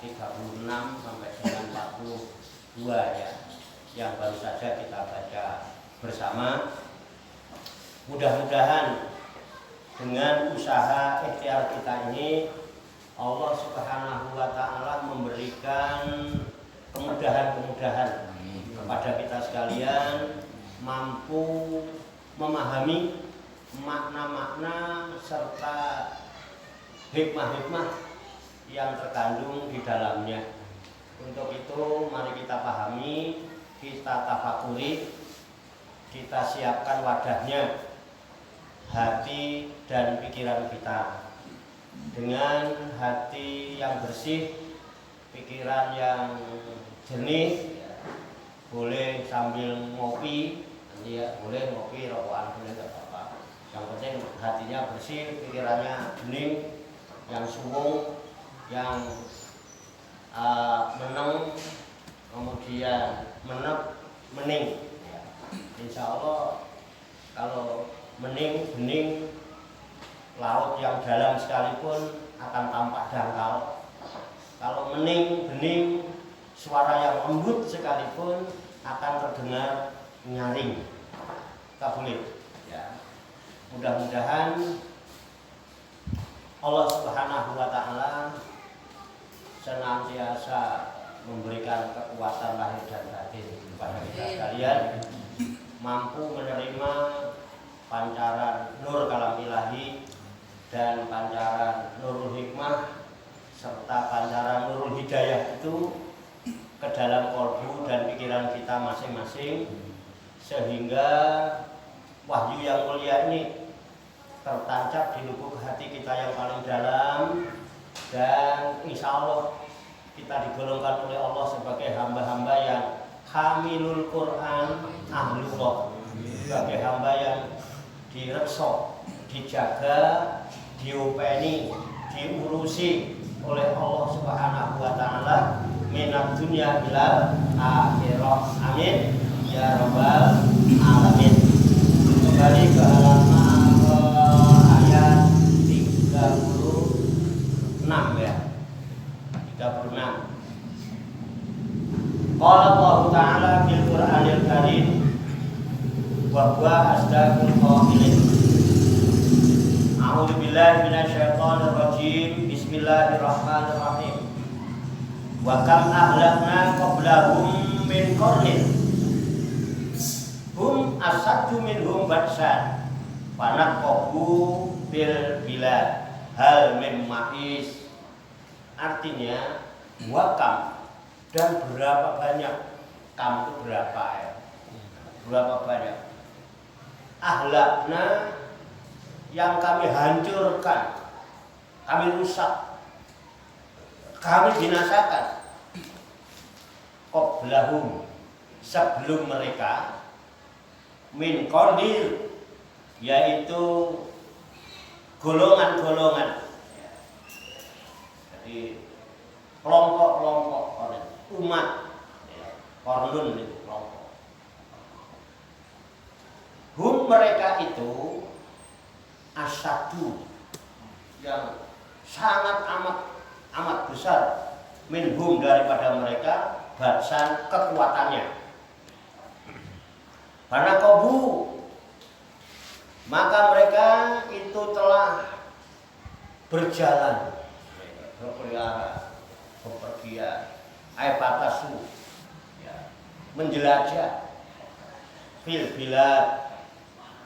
36 sampai dengan 42 ya, yang baru saja kita baca bersama. Mudah-mudahan dengan usaha ikhtiar kita ini Allah Subhanahu wa Ta'ala memberikan kemudahan-kemudahan kepada kita sekalian, mampu memahami makna-makna serta hikmah-hikmah yang terkandung di dalamnya. Untuk itu mari kita pahami, kita tafakuri, kita siapkan wadahnya, hati dan pikiran kita dengan hati yang bersih, pikiran yang jernih. Boleh sambil ngopi, ya boleh ngopi, rokokan boleh, nggak apa-apa. Yang penting hatinya bersih, pikirannya bening, yang suwung, yang meneng, kemudian mening. Insya Allah kalau mening, bening, laut yang dalam sekalipun akan tampak dangkal. Kalau mening, bening, suara yang lembut sekalipun akan terdengar nyaring. Boleh ya. Mudah-mudahan Allah Subhanahu wa Ta'ala senantiasa memberikan kekuatan lahir dan batin kepada kita sekalian, mampu menerima pancaran nur kalam ilahi dan pancaran nurul hikmah serta pancaran nurul hidayah itu ke dalam kalbu dan pikiran kita masing-masing, sehingga wahyu yang mulia ini tertancap di lubuk hati kita yang paling dalam, dan insya Allah kita digolongkan oleh Allah sebagai hamba-hamba yang hamilul Quran ahlullah, sebagai hamba yang direksa, dijaga, diopeni, diurusi oleh Allah Subhanahu wa Ta'ala minat dunia ilal akhirah. Amin ya rabbal alamin. Kembali ke halaman ayat 36 ya. 36. Qala Allah Ta'ala fil Qur'anil Karim wa huwa asdaqul qailin. A'udzu billahi minasyaitonir rajim. Bismillahirrahmanirrahim. Wa kam ahlakna qablahum min qarnin hum asaddu minhum batsan fanaqabu bil bilad hal min mahis. Artinya wakam, dan berapa banyak, kam itu berapa ya, berapa banyak, ahlakna yang kami hancurkan, kami rusak, kami binasakan, qablahum sebelum mereka, min qarnir yaitu golongan-golongan, jadi kelompok-kelompok umat, kornun itu kelompok. Hum mereka itu asadu yang sangat amat besar, minhum daripada mereka, batsan kekuatannya. Karena kobu, maka mereka itu telah berjalan, berkeliaran, bepergian, aibatasu, ya, menjelajah, fil bilad,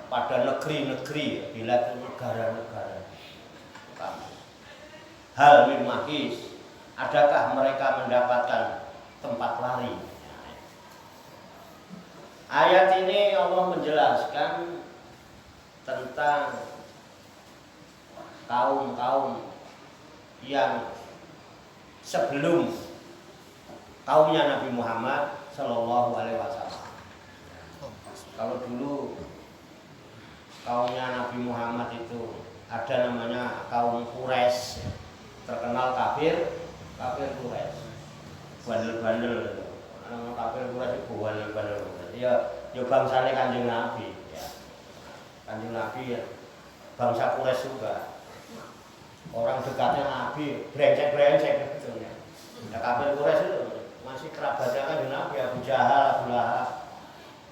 pada negeri-negeri, bilad negara-negara. Hal min mahis, adakah mereka mendapatkan tempat lari? Ayat ini Allah menjelaskan tentang kaum-kaum yang sebelum kaumnya Nabi Muhammad Sallallahu Alaihi Wasallam. Kalau dulu kaumnya Nabi Muhammad itu ada namanya kaum Quraisy, terkenal kafir Quraisy, bandel-bandel. Kafir Quraisy itu bandel-bandel. Ya bangsane Kanjeng Nabi. Ya. Kanjeng Nabi ya bangsa Quraisy juga. Orang dekatnya Nabi, brengsek-brengsek gitu ya. Ya kafir Quraisy itu masih kerabatnya kan Nabi Abu Jahal, Abu Lahab,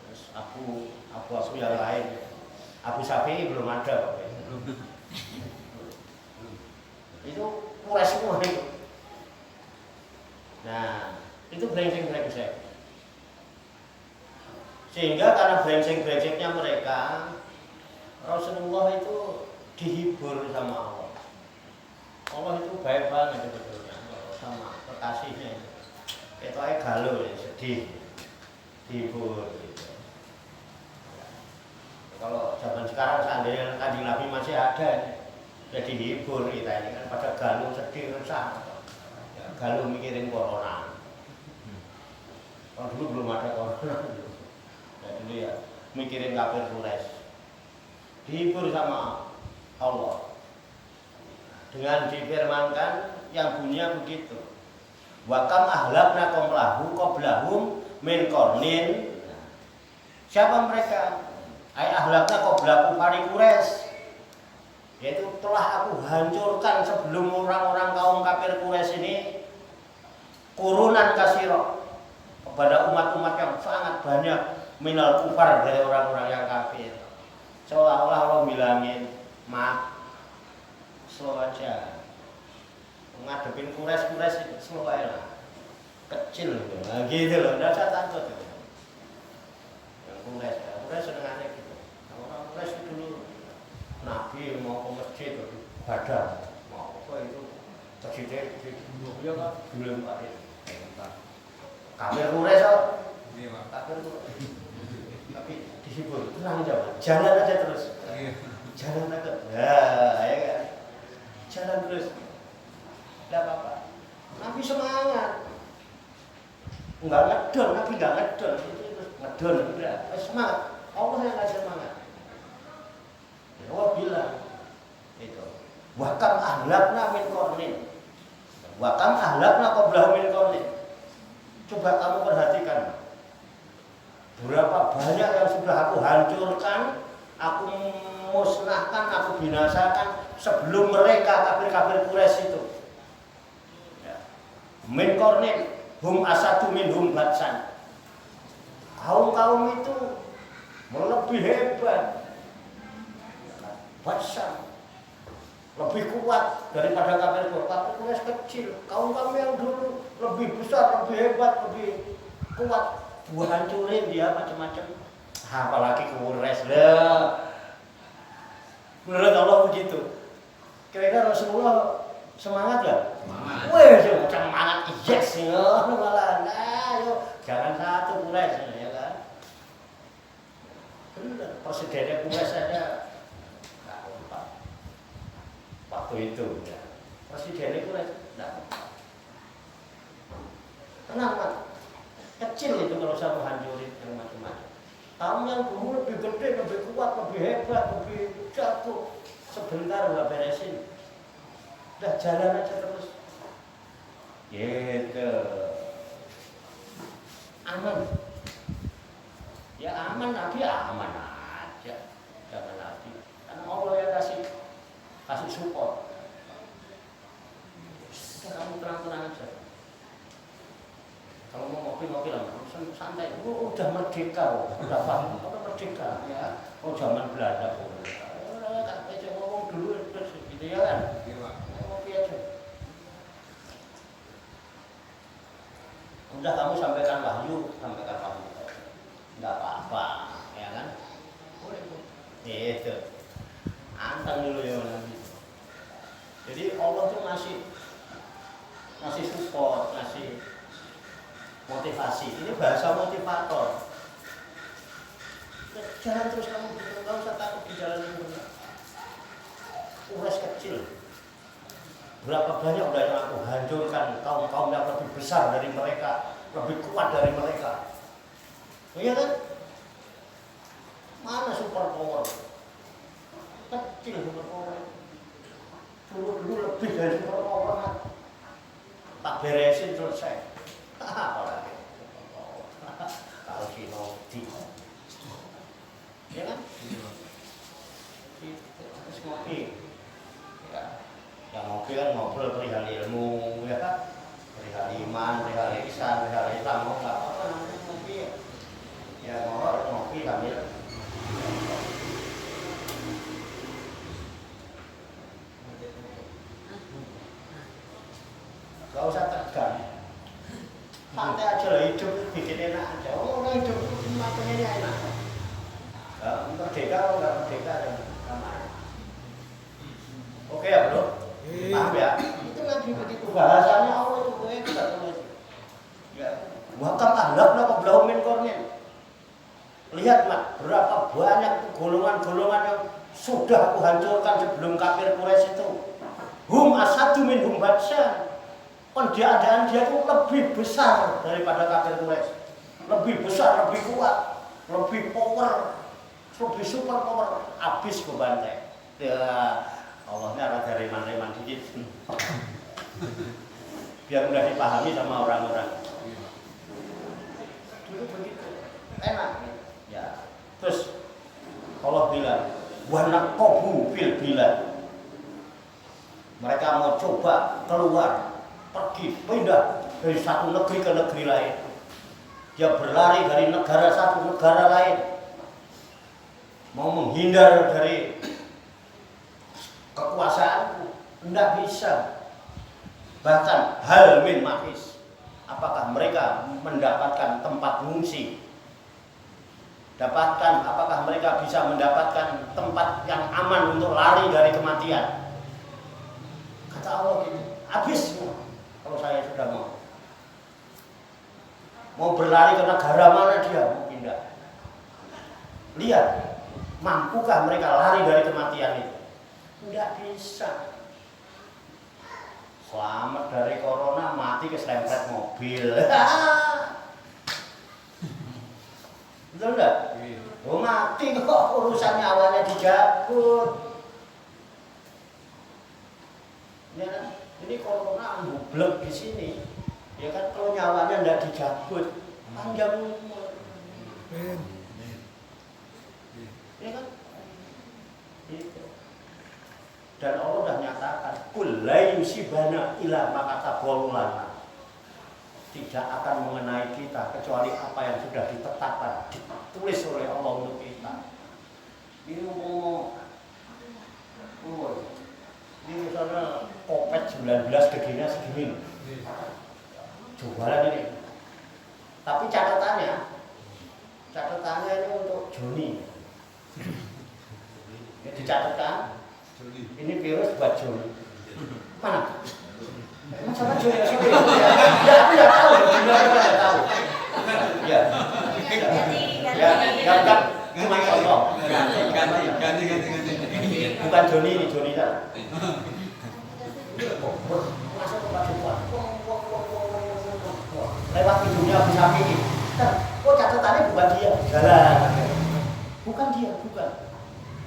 terus Abu yang lain. Abu Syafi'i belum ada. Itu Quraisy semua itu. Nah, itu brengsek-brengsek. Sehingga karena brengsek-brengseknya mereka, Rasulullah itu dihibur sama Allah. Allah itu baik banget sebetulnya sama kekasihnya itu. Itu aja galau ya, sedih, dihibur gitu. Kalau zaman sekarang seandainya Kanjeng Nabi masih ada, ya dihibur kita ini kan pada galau, sedih, resah. Ya, galau mikirin corona. Kalau dulu belum ada corona. Ya dulu ya mikirin kafir Quraisy. Dihibur sama Allah dengan difirmankan yang bunyinya begitu. Wa kam ahlakna qablahum min qarnin. Siapa mereka? Ai ahlakna qablahu fari Quraisy. Yaitu telah aku hancurkan sebelum orang-orang kaum kafir Quraisy ini kurunan kasira kepada umat-umat yang sangat banyak minal kufar dari orang-orang yang kafir. Seolah-olah Allah bilangin, maaf, slow aja. Ngadepin Quraisy slow aja lah. Kecil gitu. Nah, gitu loh, enggak usah takut gitu. Yang Quraisy senengannya gitu. Orang Quraisy dulu Nabi mau ke masjid badar, mau apa itu terjadi ya kan belum ada. Kafir Quraisy kafir tapi dihibur, tenang aja, jalan aja terus, jalan aja, ya kan, jalan terus, tidak apa-apa. Nabi semangat, nggak ngedon, Nabi nggak ngedon, itu ngedon, udah, semangat, Allah yang ngasih semangat. Allah bilang, itu, wakam ahlakna min qarnin, wakam ahlakna qablahum min qarnin. Coba kamu perhatikan. Berapa banyak yang sudah aku hancurkan, aku musnahkan, aku binasakan sebelum mereka kafir-kafir Quraisy itu. Ya. Min qarnin hum asadu minhum batsan. Kaum-kaum itu lebih hebat. Batsan. Lebih kuat daripada kafir Quraisy kecil. Kaum-kaum yang dulu lebih besar, lebih hebat, lebih kuat. Gua hancurin dia macam-macam. Apalagi Quraisy lah. Menurut Allah begitu. Kira-kira Rasulullah semangat gak? Semangat. Wih, semangat. Yes, ya. Malah, nah, yuk. Jangan satu Quraisy, ya kan? Benar. Presidennya Quraisy ada. Waktu itu, ya. Presidennya Quraisy enggak. Tenang, Pak. Kecil itu kalau saya mau hancurin yang macam-macam. Kamu yang dulu lebih gede, lebih kuat, lebih hebat, lebih jago, sebentar nggak beresin. Udah jalan aja terus. Gitu. Aman. Ya aman, Nabi aman aja. Jangan Nabi. Karena Allah yang kasih support. Kamu terang-terang aja. Kalau mau ngopi lah, santai. Udah merdeka, udah paham, udah merdeka. Ya, zaman Belanda. Tak aja ngomong dulu terus gitu ya kan. Ngopi aja. Udah kamu sampaikan wahyu. Enggak apa-apa, ya kan? Itu. Anteng dulu ya Nabi. Jadi Allah tuh ngasih support, ngasih motivasi. Ini bahasa motivator. Jalan terus kamu, nggak usah takut di jalan yang benar. Quraisy kecil. Berapa banyak udah yang aku hancurkan kaum-kaum yang lebih besar dari mereka, lebih kuat dari mereka. Iya kan? Mana super power? Kecil super power. Dulu lebih dari super power. Tak beresin selesai. Apalagi kalau Sinodi, ya kan? Terus ngopi, ya, yang ngopi kan ngobrol perihal ilmu, ya kan? perihal iman, perihal ihsan, perihal Islam, mau nggak apa-apa nanti ngopi ya ngopi sambil gak usah tegang, santai aja lah, hidup bikin enak aja. Orang hidup cuma pengen enak. Merdeka kalau nggak merdeka ya sama. Oke ya bro, paham ya? Itu lagi begitu bahasanya Allah itu kita tulis. Ya, wakam ahlakna qablahum min qarnin. Lihat mak, berapa banyak golongan-golongan yang sudah aku hancurkan sebelum kafir Quraisy itu. Hum asadu minhum batsyan. Pendiadaan dia itu lebih besar daripada kafir Quraisy. Lebih besar, lebih kuat, lebih power, lebih super power. Habis ke bantai. Ya, Allahnya ada reman-reman dikit. Biar mudah dipahami sama orang-orang. Dulu begitu, enak. Ya. Terus Allah bilang, wanak kobu fil bilad. Mereka mau coba keluar, pergi, pindah dari satu negeri ke negeri lain. Dia berlari dari negara satu negara lain, mau menghindar dari kekuasaanku, tidak bisa. Bahkan hal min mahis, apakah mereka mendapatkan tempat mengungsi? Apakah mereka bisa mendapatkan tempat yang aman untuk lari dari kematian? Kata Allah gitu, habis semua. Kalau saya sudah mau berlari ke negara mana dia mau pindah. Lihat, mampukah mereka lari dari kematian itu? Tidak bisa. Selamat dari corona, mati keserempet mobil. Betul enggak? Oh, mati kok, urusan nyawanya dijabut. Ya kan? Ini corona ngublek di sini. Ya kan, kalau nyawanya enggak dijabut, panjang umur. Ya kan? Itu. Dan Allah sudah nyatakan, kul la yusibana illa ma kataballahu lana. Tidak akan mengenai kita kecuali apa yang sudah ditetapkan, ditulis oleh Allah untuk kita. Ini ini misalnya Kopet 19 deginya segini, jualan ini. Tapi catatannya ini untuk Joni. Ini dicatatkan. Ini virus buat Joni. Mana? Masalah Joni sih. Ya, aku nggak tahu. Nggak tahu. Ya. Ya, kan cuma contoh. Ganti. Bukan Joni ini, Joni kan. Masuk ke Pak lewat pintunya bisa pilih. Oh, catatannya bukan dia. Jalan. Bukan dia, bukan.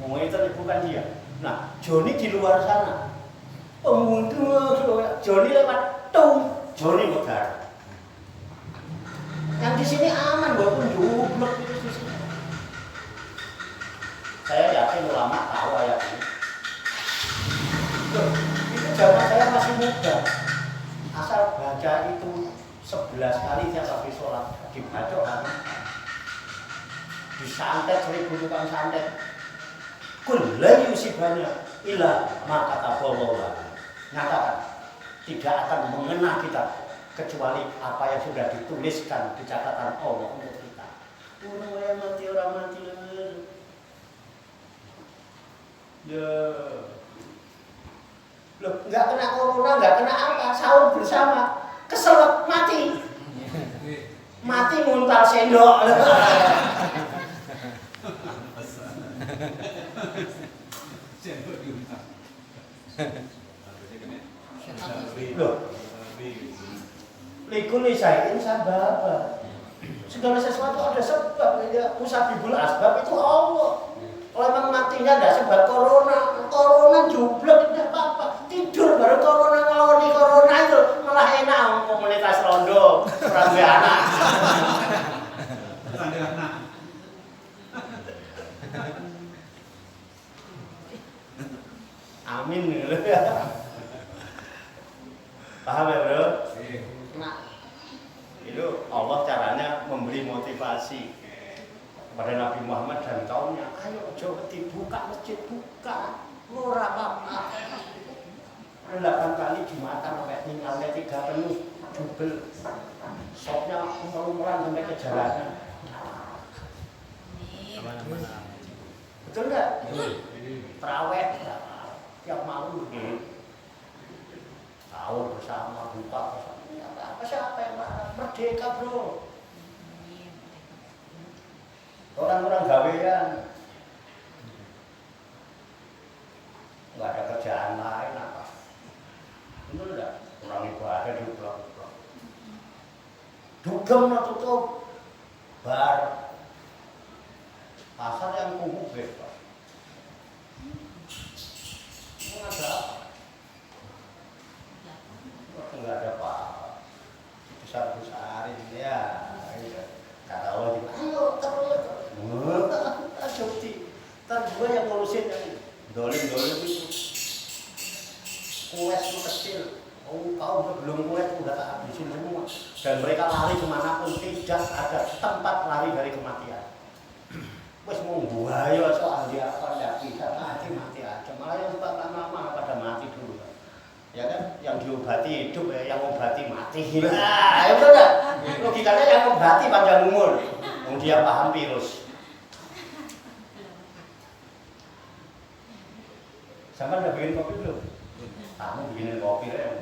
Ngomong itu bukan dia. Nah, Joni di luar sana. Joni lewat tung, Joni medar. Yang di sini aman, walaupun jublek di sini. Saya yakin ulama tahu ayat ini. Itu zaman saya masih muda. Asal baca itu 11 kali tiap habis sholat, dibaca kan. Disantet 1000 tukang santet. Kul la yusibana illa ma kataballahu lana. Nyatakan tidak akan mengena kita kecuali apa yang sudah dituliskan di catatan Allah untuk kita. Orang mati. Ya. Loh, enggak kena corona, enggak kena apa, sahur bersama, keselak mati. Mati nguntal sendok. Loh, likuli sayin sababa. Segala sesuatu ada sebab. Musabibul asbab itu Allah. Kalau memang matinya tidak sebab corona jublek tidak apa-apa. Tidur baru corona ngeloni corona itu malah enak komunitas rondo orang tua anak. Amin. Paham ya bro? Allah caranya memberi motivasi kepada Nabi Muhammad dan kaumnya. Ayo coba dibuka masjid, buka. Murah apa? 8 kali Jumatan sampai tinggalnya 3 penuh jubel. Sopnya umur-umuran sampai ke jalanan. Betul enggak? Terawih tiap malam begini. Sahur bersama, buka bersama. Apa siapa yang merdeka, bro? Orang-orang gawean. Enggak ada kerjaan lain apa? Betul enggak? Orang ibadah di pulang-pulang. Dugem tutup. Bar. Pasar yang kumuh bebas. Ini ada apa? Enggak ada apa-apa. Besar-besarin ya. Kata Allah juga, ayo terus. Bukti. Ntar gue yang ngurusin yang dolim-dolim itu. Kues itu kecil. Oh, kau belum kues udah tak habisin semua. Dan mereka lari kemanapun, tidak ada tempat lari dari kematian. Wes mau buaya soal dia apa tidak bisa mati aja. Malah yang suka lama-lama pada mati dulu. Ya kan, yang diobati hidup ya, yang obati mati. Nah, itu enggak. Logikanya yang obati panjang umur. Dia paham virus. Sama udah bikin kopi belum? Kamu bikinin kopi ya,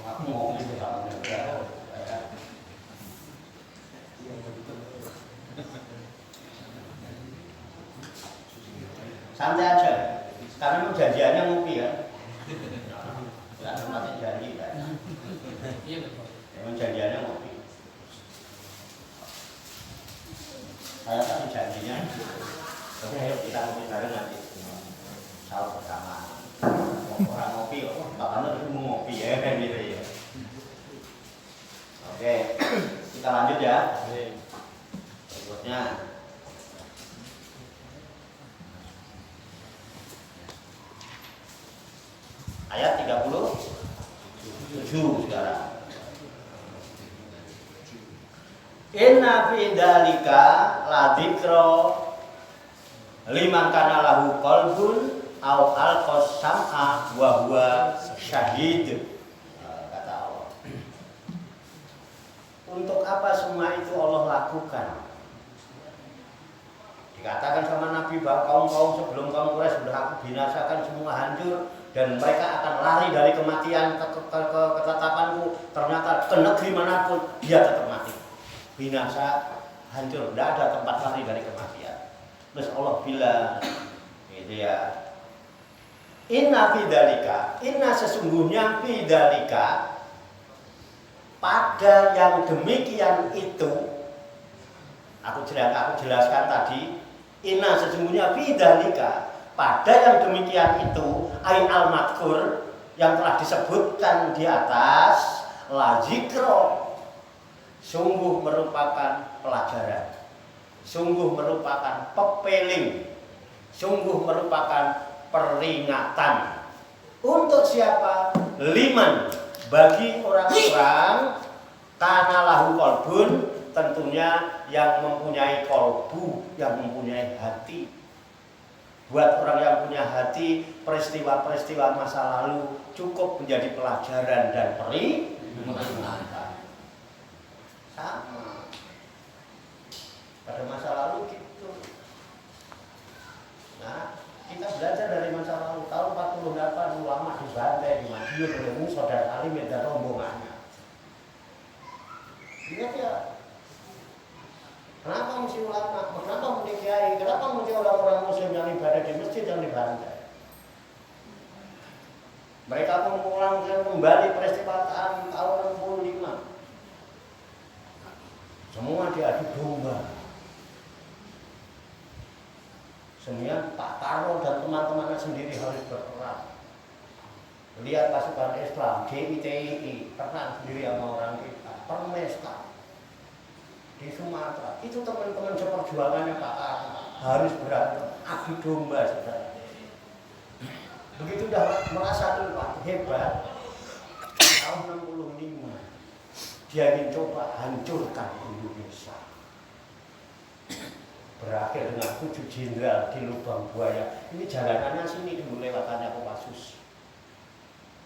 aku mau ngopi sama dia. Santai aja, karena memang janjiannya ngopi ya. Tidak sempat janji kan? Memang janjiannya ngopi. Saya kasih janjinya. Oke, ayo kita ngopi bareng nanti. Sahur bersama. Orang ngopi, bapaknya itu mau ngopi ya kan gitu ya. Oke, kita lanjut ya. Berikutnya. Ayat 37 sekarang. Inna fi dzalika la dzikra liman kana lahu qalbun aw alqas sam'a wa huwa syahid. Kata Allah. Untuk apa semua itu Allah lakukan? Dikatakan sama Nabi bahwa kaum-kaum sebelum kaum Quraisy sudah aku binasakan, semua hancur dan mereka akan lari dari kematian ke ketetapanku. Ternyata ke negeri manapun dia tetap mati. Binasa, hancur, tidak ada tempat lari dari kematian. Terus Allah bilang, gitu ya. Inna fidzalika, inna sesungguhnya fidzalika, pada yang demikian itu, aku jelaskan tadi, inna sesungguhnya fidzalika, pada yang demikian itu, ain al-madkur yang telah disebutkan di atas, la zikro, sungguh merupakan pelajaran, sungguh merupakan pepeling, sungguh merupakan peringatan. Untuk siapa? Liman, bagi orang-orang kana lahu qalbun, tentunya yang mempunyai kolbu, yang mempunyai hati. Buat orang yang punya hati, peristiwa-peristiwa masa lalu cukup menjadi pelajaran dan peringatan. Sama. Pada masa lalu gitu. Nah, kita belajar dari masa lalu. Tahun 48 ulama dibantai di Madiun oleh Musa dan Alim dan rombongannya. Ingat ya? Kenapa mesti ulama? Kenapa mesti kiai? Kenapa mesti orang-orang muslim yang ibadah di masjid yang dibantai? Mereka mengulangkan kembali peristiwa tahun 65. Semua diadu domba. Semua Pak Tarno dan teman-temannya sendiri harus berperang. Lihat pasukan Islam, GITI, perang sendiri sama orang kita, Permesta di Sumatera. Itu teman-teman seperjuangannya Pak Tarno harus berantem, adu domba saudara. Begitu udah merasa tuh Pak hebat, tahun 65 Dia ingin coba hancurkan Indonesia. Berakhir dengan 7 jenderal di lubang buaya. Ini jalanannya sini dulu lewatannya Kopassus.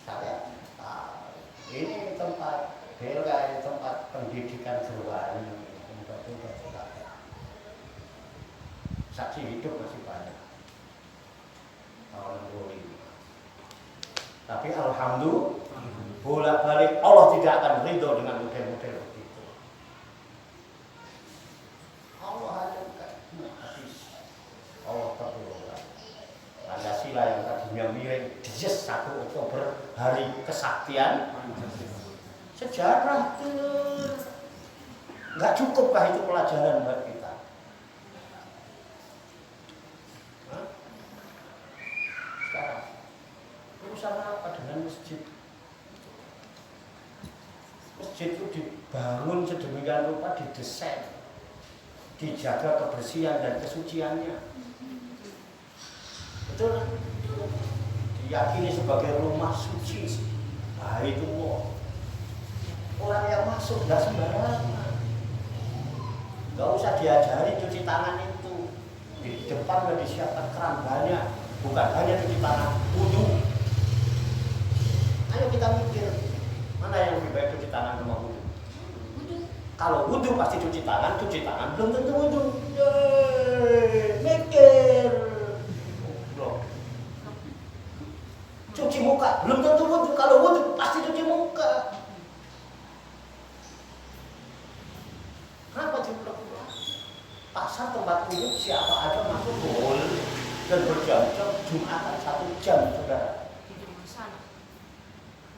Saya ini tempat bela, ini tempat pendidikan Gerwani. Saksi hidup masih banyak. Tahun 25. Tapi alhamdulillah bolak-balik Allah tidak akan ridho dengan model-model begitu. Allah hancurkan habis. Allah tertolong. Pancasila yang tadinya miring dijes 1 Oktober hari kesaktian sejarah nggak cukupkah itu pelajaran buat kita? Sekarang urusan apa dengan masjid? Masjid itu dibangun sedemikian rupa, didesain, dijaga kebersihan dan kesuciannya. Betul? Diyakini sebagai rumah suci. Nah itu orang yang masuk nggak sembarangan. Nggak usah diajari cuci tangan itu. Di depan sudah disiapkan keran banyak. Bukan hanya cuci tangan, wudu. Ayo kita mikir, mana yang lebih baik cuci tangan sama wudu? Kalau wudu pasti cuci tangan belum tentu wudu. Mikir. Cuci muka belum tentu wudu. Kalau wudu pasti cuci muka. Kenapa diperlukan? Pasar tempat umum siapa aja masuk boleh dan berjam-jam, Jumatan 1 jam, saudara.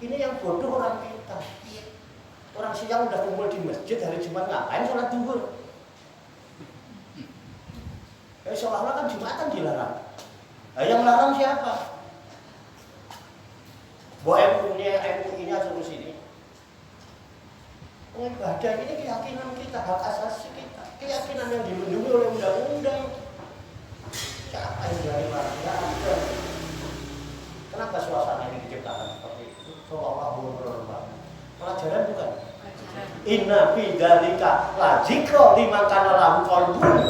Ini yang bodoh orang kita. Orang siang udah kumpul di masjid hari Jumat ngapain sholat zuhur? Seolah-olah kan Jumatan dilarang. Nah, yang larang siapa? MUI-nya suruh sini. Ibadah ini keyakinan kita, hak asasi kita, keyakinan yang dilindungi oleh undang-undang. Siapa yang dari larang? Kenapa suasana ini diciptakan seperti itu? Seolah-olah pelajaran bukan? Inna fi dzalika la dzikra liman kana lahu qalbun.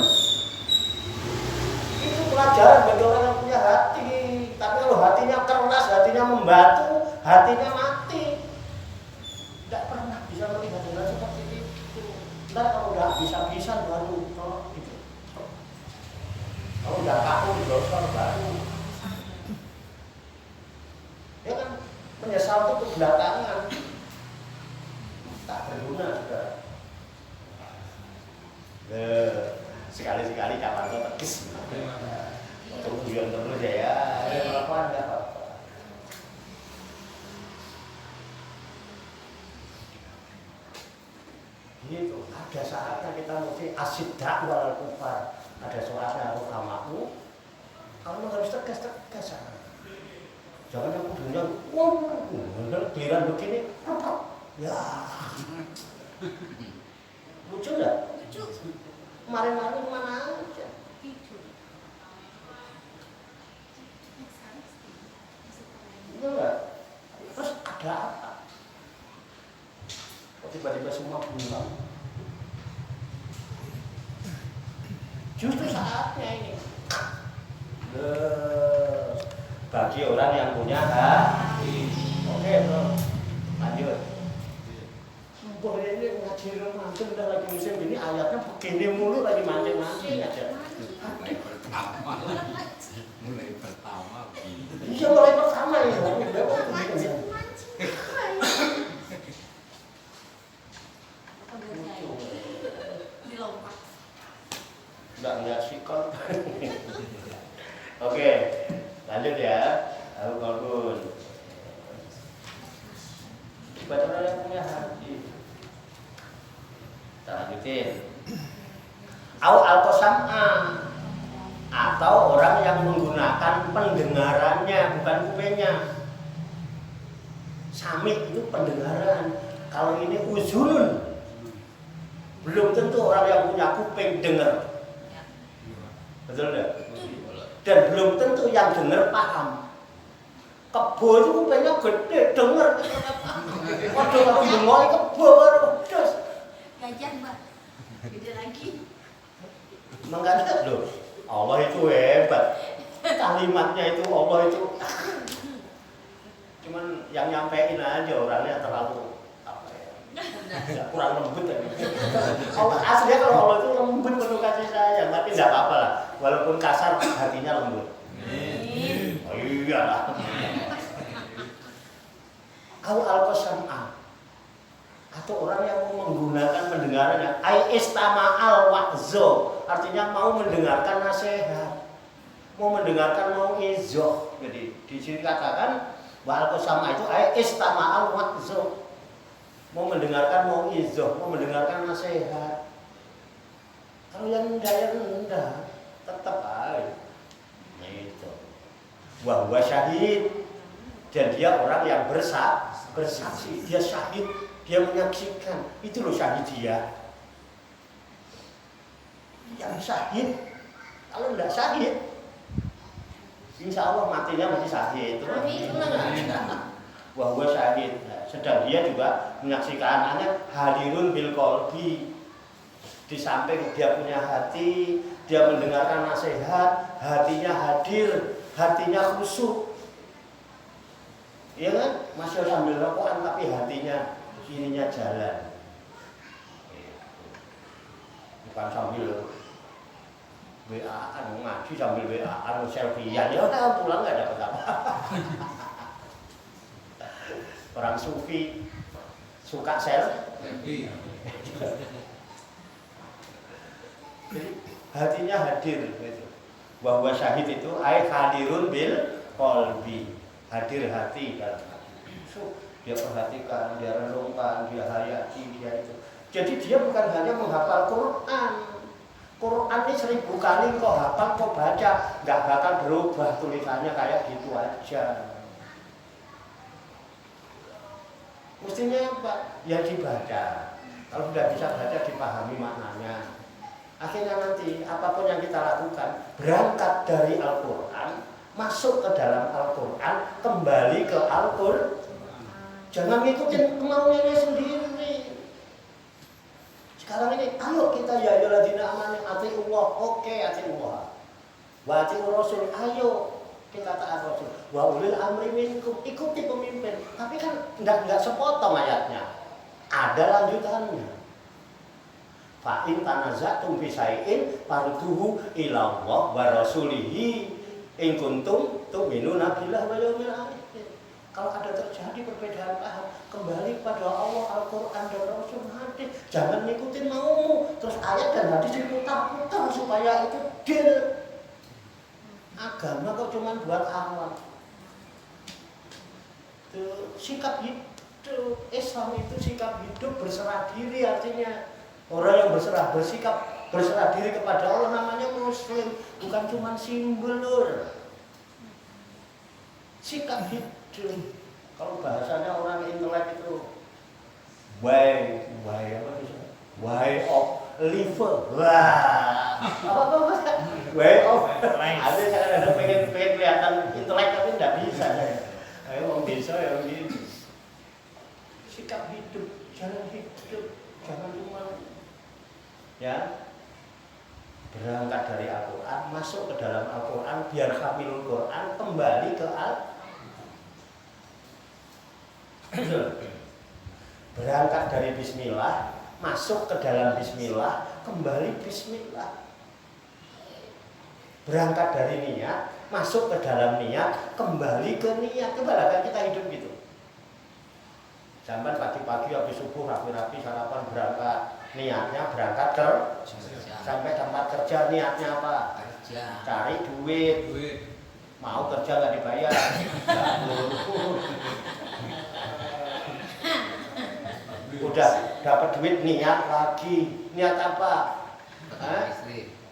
Itu pelajaran bagi orang yang punya hati. Tapi kalau hatinya keras, hatinya membatu, hatinya mati, tidak pernah bisa melihat dengan seperti itu. Ntar kalau udah bisa baru gitu. Kalau udah kaku dosa baru. Ya kan menyesal itu kebelakangan. Tak berguna juga. Sekali-sekali kapan kau tekis. Untuk guyon terus ya. Pelan-pelan enggak apa-apa. Gitu. Ada saatnya kita mesti asyidda wal kufar. Ada saatnya rohamaku. Kalau harus tegas-tegas. Jangan yang dunia, giliran begini, ya. Lucu enggak? Lucu. Kemarin-kemarin mana aja? Enggak. Terus ada apa? Kok tiba-tiba semua pulang? Justru saatnya ini. Bagi orang yang punya hati. Oke, bro. Lanjut. Sumpah ini ngaji mancing udah lagi musim gini ayatnya begini mulu lagi mancing-mancing aja. Mulai pertama. Iya mulai pertama ya. Enggak sikon. Oke, lanjut ya. Al-Qur'an. Baca orang yang punya hati. Kita lanjutin. Al-Qasam'a, atau orang yang menggunakan pendengarannya bukan kupingnya. Sami itu pendengaran. Kalau ini uzunun, belum tentu orang yang punya kuping dengar. Betul enggak? Dan belum tentu yang dengar paham. Kebo itu kupingnya gede, denger. Waduh aku bengoi kebo baru pedes. Gajah mbak, gede lagi. Mengatakan loh, Allah itu hebat. Kalimatnya itu Allah itu. Cuman yang nyampein aja orangnya terlalu apa ya, kurang lembut ya. Allah aslinya kalau Allah itu lembut penuh kasih sayang, tapi nggak apa-apa lah. Walaupun kasar hatinya lembut. Oh iyalah. Au al-qasam'a atau orang yang mau menggunakan pendengarannya ai istama'al wa'zo, artinya mau mendengarkan nasihat, mau mendengarkan mau'izah. Jadi di sini katakan wa al-qasam'a itu ai istama'al wa'zo, mau mendengarkan mau'izah, mau mendengarkan nasihat. Kalau yang rendah tetap aja itu wa huwa syahid, dan dia orang yang bersaksi, dia syahid, dia menyaksikan. Itu loh syahid dia. Yang syahid, kalau tidak syahid, insya Allah matinya masih syahid. Wah, gua syahid. Sedang dia juga menyaksikan, anaknya hadirun bil qalbi. Di samping dia punya hati, dia mendengarkan nasihat, hatinya hadir, hatinya khusyuk. Iya kan? Masih sambil rokokan tapi hatinya ininya jalan. Bukan sambil WA-an ngaji sambil WA-an selfie-an, ya udah pulang enggak dapat apa. Orang sufi suka selfie. Jadi hatinya hadir gitu. Bahwa syahid itu ai hadirun bil qalbi. Hadir hati dalam hati. Dia perhatikan, dia renungkan, dia hayati, dia itu. Jadi dia bukan hanya menghafal Quran. Quran ini 1000 kali kau hafal, kau baca, nggak bakal berubah tulisannya kayak gitu aja. Mestinya apa? Ya dibaca. Kalau sudah bisa baca, dipahami maknanya. Akhirnya nanti apapun yang kita lakukan berangkat dari Al-Quran, masuk ke dalam Al-Quran, kembali ke Al-Quran. Jangan ngikutin kemauannya sendiri. Sekarang ini, ayo kita ya ayyuhalladzina amanu atiiullah, oke atiiullah. Wa atiiur rasul, ayo kita taat Rasul. Wa ulil amri minkum, ikuti pemimpin. Tapi kan enggak sepotong ayatnya. Ada lanjutannya. Fa in tanaza'tum fi syai'in farduhu ila Allah wa rasulihi in kuntum tu'minuna billahi wal yawmil akhir. Kalau ada terjadi perbedaan paham, kembali pada Allah, Al-Quran dan Rasul hadis. Jangan ngikutin maumu, terus ayat dan hadis diputar-putar supaya itu deal. Agama kok cuma buat awam. Itu sikap hidup Islam, itu sikap hidup berserah diri, artinya orang yang bersikap berserah diri kepada Allah namanya Muslim, bukan cuma simbol. Sikap hidup. Kalau bahasanya orang intelek itu way of liver. Wah, apa way of life. Ada pengen kelihatan intelek tapi tidak bisa saya. Ayo orang bisa ya begini. Sikap hidup, jalan hidup, jangan cuma ya berangkat dari Al-Quran, masuk ke dalam Al-Quran, biar hamilul Quran, kembali ke berangkat dari Bismillah, masuk ke dalam Bismillah, kembali Bismillah. Berangkat dari niat, masuk ke dalam niat, kembali ke niat. Coba kan kita hidup gitu. Sampai pagi-pagi habis subuh rapi-rapi sarapan berangkat, niatnya berangkat sampai tempat kerja, niatnya apa? Kerja. Cari duit. Mau kerja nggak dibayar. Udah dapat duit, niat lagi. Niat apa?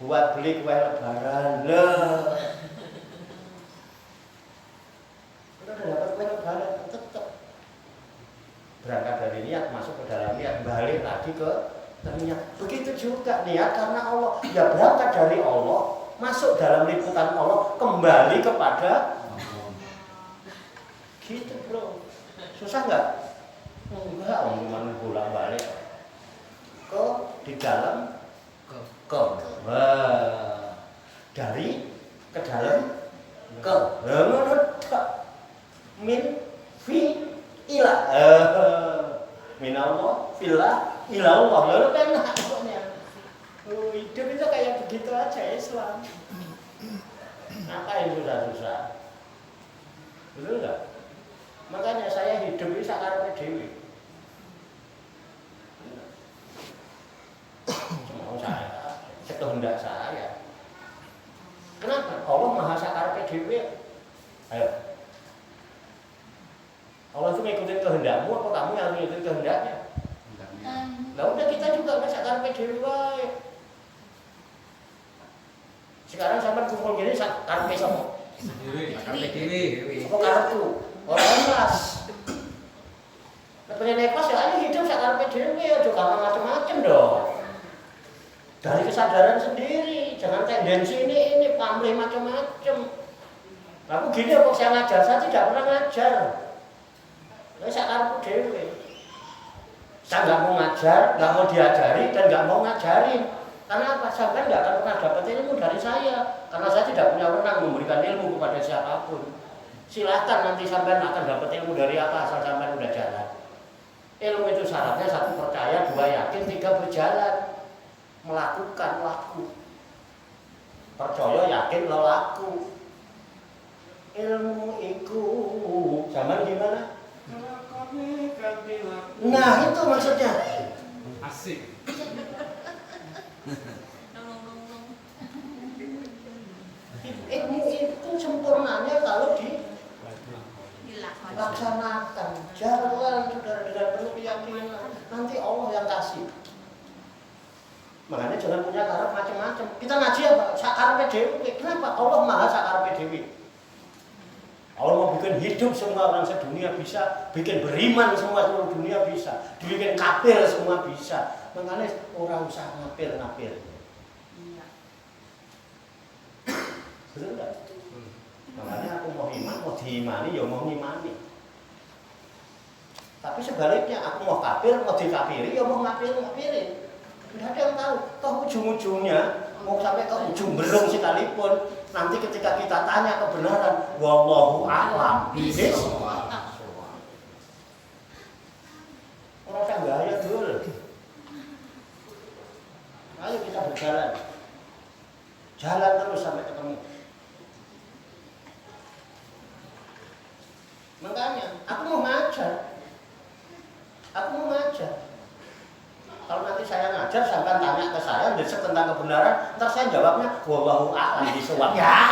Buat beli kue lebaran. Udah dapat kue lebaran, tetap berangkat dari niat, masuk ke dalam niat, balik lagi ke niat. Begitu juga niat karena Allah. Ya berangkat dari Allah, masuk dalam liputan Allah, kembali kepada Gitu bro. Susah nggak? Enggak, cuma bolak-balik ke di dalam ke dari ke dalam ke min fi ila min Allah filah ilallah lalu kan pokoknya hidup itu kayak begitu aja Islam. Ngapain susah-susah? Betul nggak? Makanya saya hidup ini sakarepe dhewe. Mau saya, sekehendak saya. Kenapa? Allah maha sakarepe dhewe. Ayo. Allah itu ngikutin kehendakmu apa kamu yang ngikutin kehendaknya? Nah udah kita juga maha sakarepe dhewe wae. Sekarang sampai kumpul gini sakarepe sapa? Sakarepe dhewe. Apa karepku? Ora ikhlas. Nek pengen ikhlas ya ayo hidup sakarepe dhewe aja karena macam-macam dong. Dari kesadaran sendiri, jangan tendensi ini pamrih macam-macam. Aku gini kok saya ngajar, saya tidak pernah ngajar. Saya sakarepku dhewe. Saya nggak mau ngajar, nggak mau diajari, dan nggak mau ngajarin. Karena apa? Sampai nggak akan pernah dapat ilmu dari saya. Karena saya tidak punya wewenang memberikan ilmu kepada siapapun. Silahkan nanti sampai akan dapat ilmu dari apa asal sampai udah jalan. Ilmu itu syaratnya 1 percaya, 2 yakin, 3 berjalan. Melakukan laku. Percaya, yakin, laku. Ilmu itu zaman gimana? Nah itu maksudnya. Asik. Ilmu itu sempurnanya kalau dilaksanakan. Jalan sudah dengan penuh keyakinan. Nanti Allah yang kasih. Makanya jangan punya karep macam-macam. Kita ngaji apa? Sakarepe dhewe. Kenapa? Allah maha sakarepe dhewe. Allah mau bikin hidup semua orang sedunia bisa, bikin beriman semua seluruh dunia bisa, dibikin kafir semua bisa. Makanya orang usah ngapir-ngapir. Iya. Betul enggak? Makanya aku mau iman, mau diimani, ya mau ngimani. Tapi sebaliknya aku mau kafir, mau dikafiri, ya mau ngapir-ngapirin. Tidak ada yang tahu. Toh ujung-ujungnya mau sampai ke ujung belum sekalipun. Nanti ketika kita tanya kebenaran, wallahu a'lam bishawab. Orang yang bahaya dulu. Ayo kita berjalan. Jalan terus sampai ketemu. Makanya aku mau ngajar. Kalau nanti saya ngajar, sampai tanya ke saya, besok tentang kebenaran, ntar saya jawabnya, wallahu a'lam bishawab. Ya,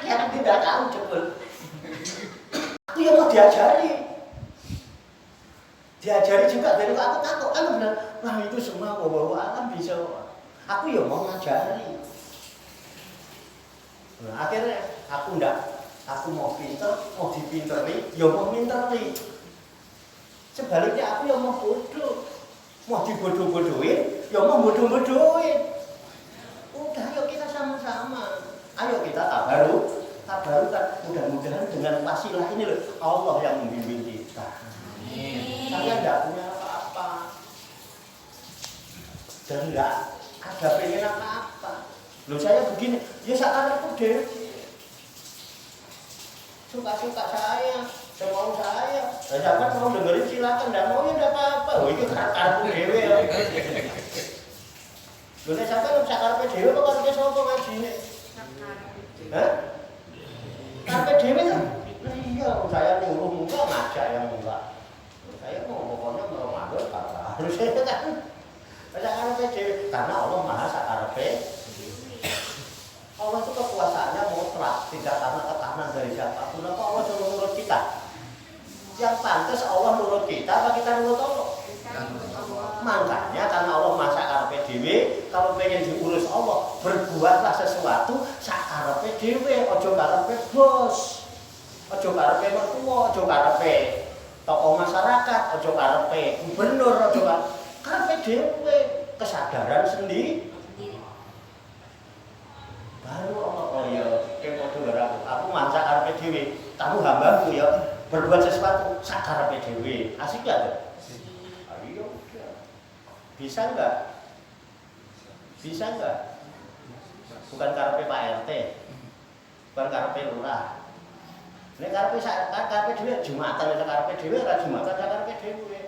yang tidak tahu jebul. Aku yang mau diajari. Diajari juga dari aku takut, kan benar. Wah itu semua wallahu a'lam bishawab. Aku yang mau ngajari. Nah, akhirnya aku mau pinter, mau dipinteri, ya mau minteri. Sebaliknya aku yang mau bodoh. Mau dibodoh-bodohin, ya mau bodoh-bodohin. Udah, ayo kita sama-sama. Ayo kita tabarukan. Mudah-mudahan dengan wasilah ini loh, Allah yang membimbing kita. Saya tidak punya apa-apa. Dan enggak ada pengen apa-apa. Loh saya begini, ya sakarepku dhewe. Suka-suka saya. Semau saya, jangan mau dengerin silakan, tidak mau ya tidak apa-apa. Oh itu karepku dhewe ya. Lho nek sampeyan sakarepe dhewe kok karepe sapa ngajine? Hah? Karepe dhewe to? Iya, saya nyuruh enggak ngajak yang enggak. Saya mau pokoknya mau mandor kata harus saya kan. Sakarepe dhewe karena Allah Maha sakarepe. Allah itu kekuasaannya mutlak, tidak karena tekanan dari siapapun. Apa Allah cuma menurut kita? Yang pantas Allah nurut kita, apa kita nurut Allah? Makanya karena Allah masak karepe dhewe, kalau pengen diurus Allah, berbuatlah sesuatu sakarepe dhewe, aja karepe bos. Aja karepe mertua, aja karepe tokoh masyarakat, aja karepe gubernur, aja karepe dhewe, kesadaran sendiri. Baru Allah, oh ya, kowe padha karo aku masak karepe dhewe, kamu hambaku ya. berbuat sesuatu sakarepe dhewe. Asik gak tuh? Ayo udah. Bisa enggak? Bisa enggak? Bukan karepe Pak RT. Bukan karepe lurah. Nek karepe dhewe Jumatan nek karepe dhewe ora Jumatan karepe dhewe.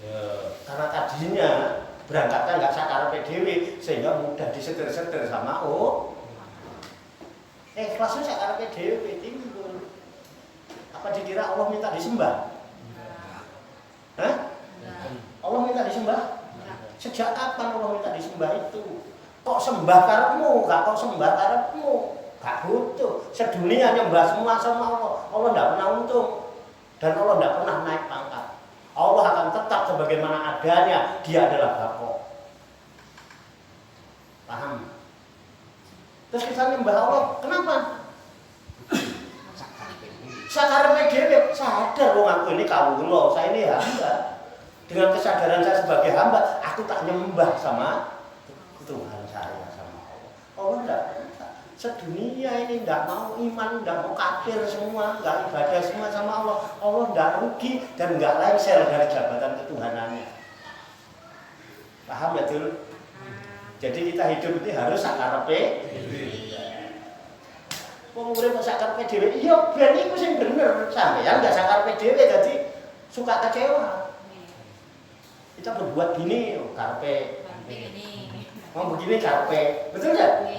Ya, karena tadinya berangkatnya nggak sakarepe dhewe sehingga mudah disetir-setir sama kelasnya sakarepe dhewe timbul. Apa dikira Allah minta disembah? Hah? Allah minta disembah? Sejak kapan Allah minta disembah itu? Kok sembah karepmu, gak kok sembah karepmu. Gak butuh. Sedunia nyembah semua sama Allah. Allah tidak pernah untung. Dan Allah tidak pernah naik pangkat. Allah akan tetap sebagaimana adanya. Dia adalah bako. Paham? Terus kita nyembah Allah, kenapa? Sakarepe dhewe sadar wong aku ini kawula, saya ini hamba. Dengan kesadaran saya sebagai hamba, aku tak nyembah sama Tuhan saya, sama Allah. Allah enggak, sedunia ini enggak mau iman, enggak mau kafir semua, enggak ibadah semua sama Allah. Allah enggak rugi dan enggak lengser dari jabatan ketuhanannya. Paham ya, Dul? Jadi kita hidup ini harus sakarepe wong urip sakarepe dhewe. Iya, ben iku sing bener. Sampeyan enggak sakarepe dhewe dadi suka kecewa. Kita berbuat gini, karepe Begini. mau begini karepe, betul nggak?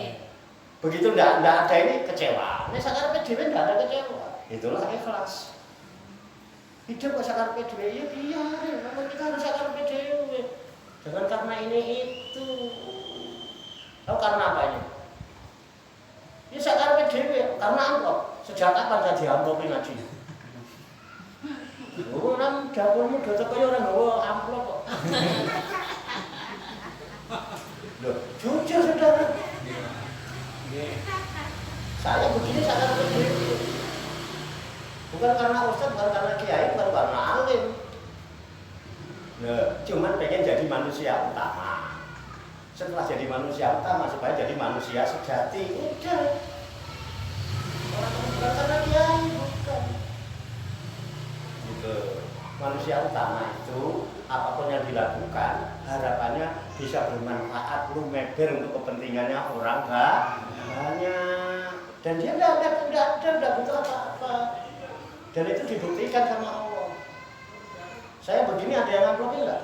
Begitu nggak ada ini kecewa. Ini sakarepe dhewe nggak ada kecewa. Itulah ikhlas. Hidup kok sakarepe dhewe, ya biarin. Kalau kita harus sakarepe dhewe. Jangan karena ini itu. Tahu karena apa ini? Ya sakarepe dhewe, karena amplop. Sejak kapan saya diamplopin ngaji? Oh, nang dapurmu dosa kaya ora nggawa amplop kok. Loh, jujur saudara. Saya begini sadar begini. Bukan karena ustaz, bukan karena kiai, bukan karena alim. Nah, cuman pengen jadi manusia utama. Setelah jadi manusia utama, supaya jadi manusia sejati. Udah. Bukan karena kiai, bukan. Gitu. Manusia utama itu apapun yang dilakukan harapannya bisa bermanfaat lumeber untuk kepentingannya orang banyak dan dia tidak butuh apa-apa dan itu dibuktikan sama Allah. Saya begini ada yang ngamplopin nggak?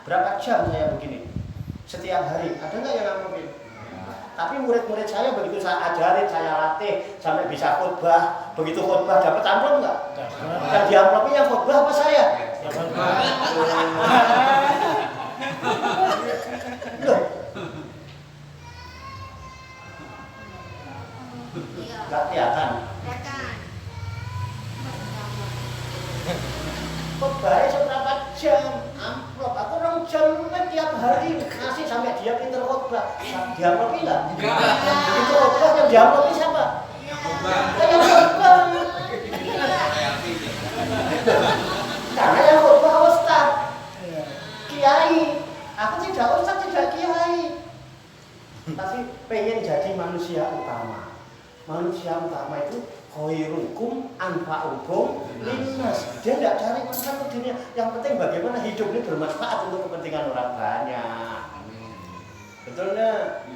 Berapa jam saya begini setiap hari ada nggak yang ngamplopin? Tapi murid-murid saya begitu saya ajarin, saya latih sampai bisa khotbah. Begitu khotbah dapat amplop nggak? Dan di amplopnya yang khotbah apa saya? Loh. Nggak kelihatan. Khotbahnya seberapa jam? Amplop. Aku 2 jam tiap hari ngasih sampai dia pinter khotbah. Diamplopi nggak? Begitu khotbah yang diamplopi siapa? Yang khotbah. Karena yang khotbah ustaz, kiai. Aku tidak ustaz, tidak kiai. Tapi pengen jadi manusia utama. Manusia utama itu khairukum anfa'ukum linnas. Dia tidak cari manfaat dunia. Yang penting bagaimana hidup ini bermanfaat untuk kepentingan orang banyak. Betul nggak?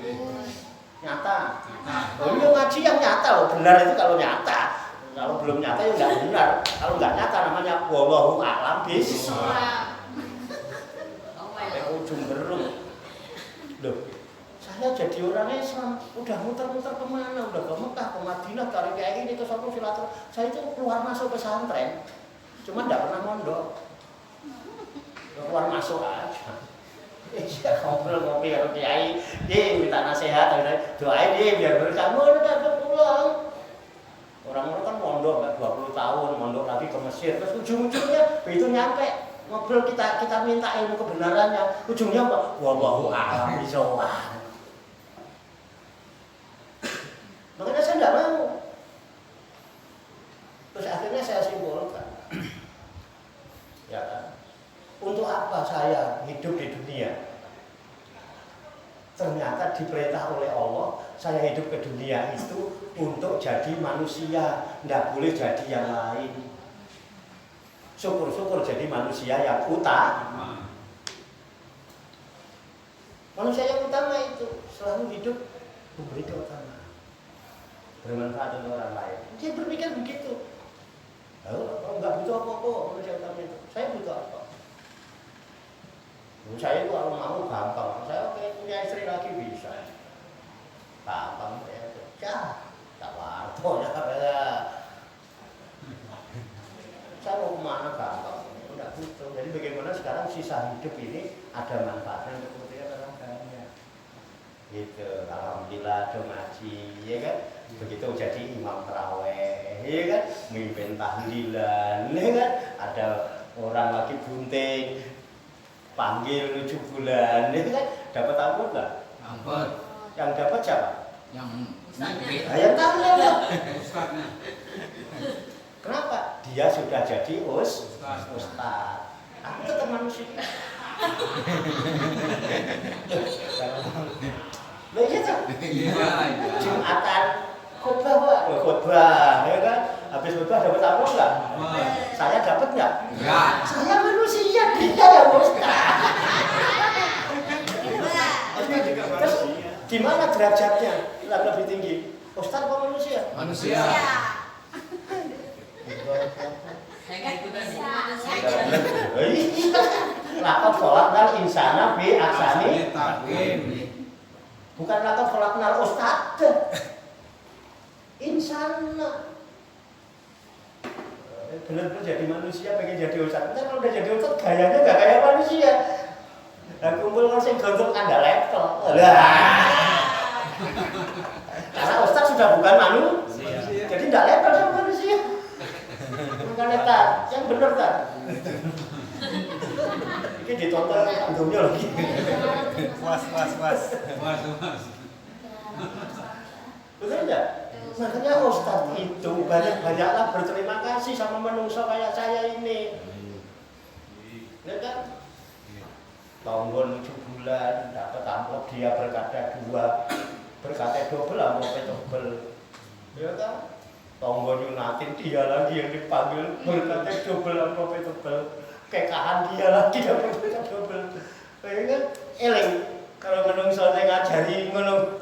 Nyata. Oh, ini ngaji yang nyata loh. Benar itu kalau nyata. Kalau belum nyata ya nggak benar. Kalau nggak nyata namanya wallahu a'lam bishawab. Sampai ujung berung. Loh, saya jadi orang Islam, udah muter-muter kemana, udah ke Mekah, ke Madinah, cari kayak gini, ke sono silaturahmi. Saya itu keluar masuk pesantren, cuma nggak pernah mondok. Keluar masuk aja. Iya, ngobrol-ngobrol sama kiai, dia minta nasihat, doain dia biar berkah. Mau udah pulang. Orang-orang kan mondok nggak 20 tahun, mondok lagi ke Mesir, terus ujung-ujungnya begitu nyampe ngobrol kita minta ilmu kebenarannya, ujungnya apa? Wallahu a'lam bishawab. Makanya saya tidak mau. Terus akhirnya saya simpulkan, ya kan? Untuk apa saya hidup di dunia? Ternyata diperintah oleh Allah, saya hidup ke dunia itu untuk jadi manusia, tidak boleh jadi yang lain. Syukur-syukur jadi manusia yang utama. Manusia yang utama itu selalu hidup memberi keutamaan, bermanfaat untuk orang lain. Dia berpikir begitu. Lalu nggak butuh apa-apa manusia utama itu. Saya butuh apa? Saya itu kalau mau gampang. Saya punya istri lagi bisa. Gampang ya. Tak warto ya. Saya mau kemana gampang. Tidak butuh. Jadi bagaimana sekarang sisa hidup ini ada manfaatnya untuk kepentingan orang banyak. Gitu. Alhamdulillah ada ngaji, ya kan? Begitu jadi imam taraweh, ya kan? Mimpin tahlilan, ya kan? Ada orang lagi bunting, panggil 7 bulan, ya kan? Dapat ampun nggak? Ampun. Yang dapat siapa? Yang Ustaznya. Yang tahu. Ustaznya. Kenapa? Dia sudah jadi ustaz. Aku tetap manusia. Loh iya tuh. Jumatan khotbah, ya kan? Habis khotbah dapat apa enggak? Saya dapat enggak? Enggak. Saya manusia, dia yang ustaz. Terus di mana derajatnya? Lebih tinggi. Ustaz apa manusia? Manusia. Lakon kholaqnal insana bi ahsani. Bukan lakon kholaqnal ustad. Insana. Benar-benar jadi manusia, pengen jadi ustad. Ntar kalau udah jadi ustad gayanya nggak kayak manusia. Nah, kumpul orang sing gondrong anda level. Karena ustad sudah bukan manusia. Jadi tidak level sama manusia. Makanya tak, yang benar tak. Ini ditonton kandungnya lagi. Was. Betul enggak? Makanya ustaz itu banyak-banyaklah berterima kasih sama menungso kayak saya ini. Ya kan? Tonggon 7 bulan dapat amplop dia berkata 2, berkata double amplopnya double. Ya kan? Tonggo nyunatin dia lagi yang dipanggil berkata double amplopnya double. Kekahan dia lagi dapat berkata double. Ya kan? Eling kalau menungso saya ngajari ngono.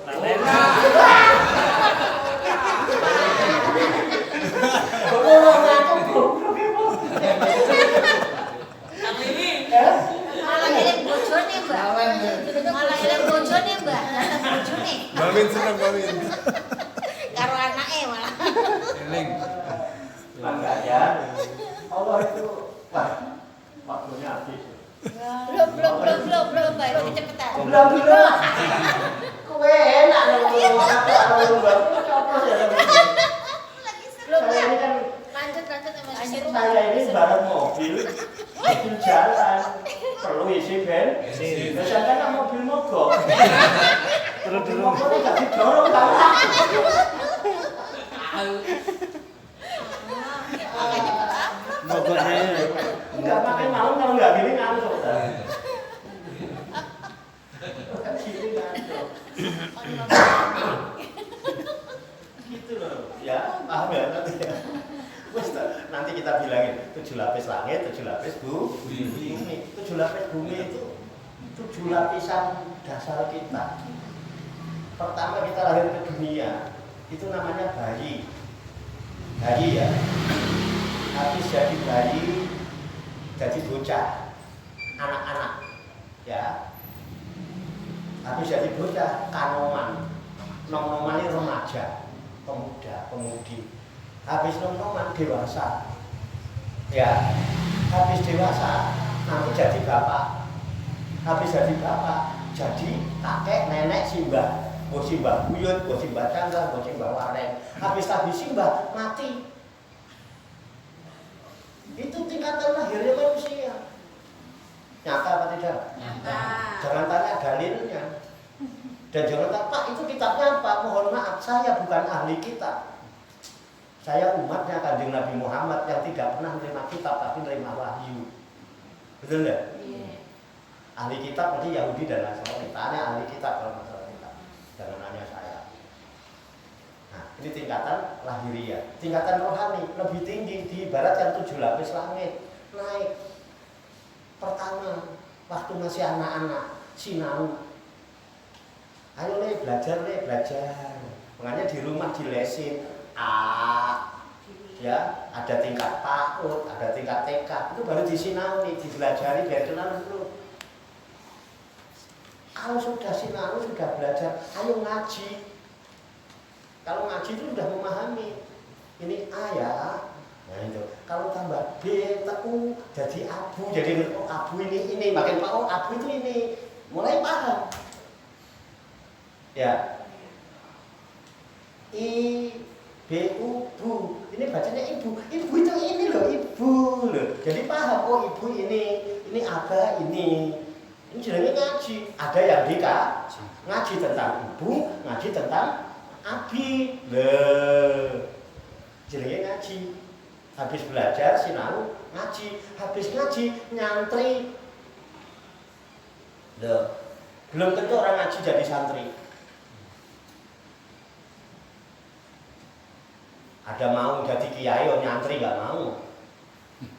Malah eling bojone, Mbak. Malah eling bojone, Mbak. Datang bojone. Bamin seneng Bamin. Karo anake malah. Eling. Makanya Allah itu waktunya habis. Belum, Mbak. Itu cepetan. Belum. Kowe enak lho. Aku baru copot ya. Belum, Saya ini kan Lanjut saya ini bareng mobil jalan perlu isi bensin. Biasanya kan mobil mogok. Terus mogoknya gak didorong kan? Mogoknya. Enggak pakai malam kalau nggak gini ngantuk. Gini ngantuk. Gitu loh, ya paham ya nanti ya. Nanti kita bilangin 7 lapis langit, 7 lapis bumi. 7 lapis bumi itu 7 lapisan dasar kita. Pertama kita lahir ke dunia, itu namanya bayi. Bayi ya. Habis jadi bayi, jadi bocah, anak-anak, ya. Habis jadi bocah, kanoman. Nom-noman ini remaja, pemuda, pemudi. Habis nom-noman dewasa, ya. Habis dewasa nanti jadi bapak. Habis jadi bapak, jadi kakek, nenek, simbah. Mbok simbah buyut, mbok simbah canggang, mbok simbah wareng. Habis simbah mati. Itu tingkatan lahirnya manusia. Nyata apa tidak? Nyata. Jangan tanya dalilnya. Dan jangan tanya, Pak itu kitabnya apa? Mohon maaf, saya bukan ahli kitab. Saya umatnya Kanjeng Nabi Muhammad yang tidak pernah menerima kitab tapi menerima wahyu. Betul nggak? Iya. Ahli kitab berarti Yahudi dan Nasrani. Tanya ahli kitab kalau masalah kitab. Jangan nanya saya. Nah, Ini tingkatan lahiriah. Tingkatan rohani lebih tinggi, diibaratkan 7 lapis langit. Naik. Pertama, waktu masih anak-anak, sinau. Ayo belajar. Makanya di rumah dilesin ya, ada tingkat PAUD, ada tingkat TK. Itu baru disinau nih, dipelajari biar kenal dulu. Kalau sudah sinau, sudah belajar, ayo ngaji. Kalau ngaji itu sudah memahami. Ini A ya. Nah itu. Kalau tambah B, U, jadi abu. Jadi oh, abu ini. Makin paham, abu itu ini. Mulai paham. Ya. I, B, U, bu. Ini bacanya ibu. Ibu itu ini loh, ibu loh. Jadi paham, oh ibu ini abah ini. Ini jadinya ngaji. Ada yang ngaji tentang ibu, ngaji tentang abi. Jadinya ngaji. Habis belajar sinau ngaji, habis ngaji nyantri. Belum tentu orang ngaji jadi santri. Ada mau jadi kiai, nyantri nggak mau.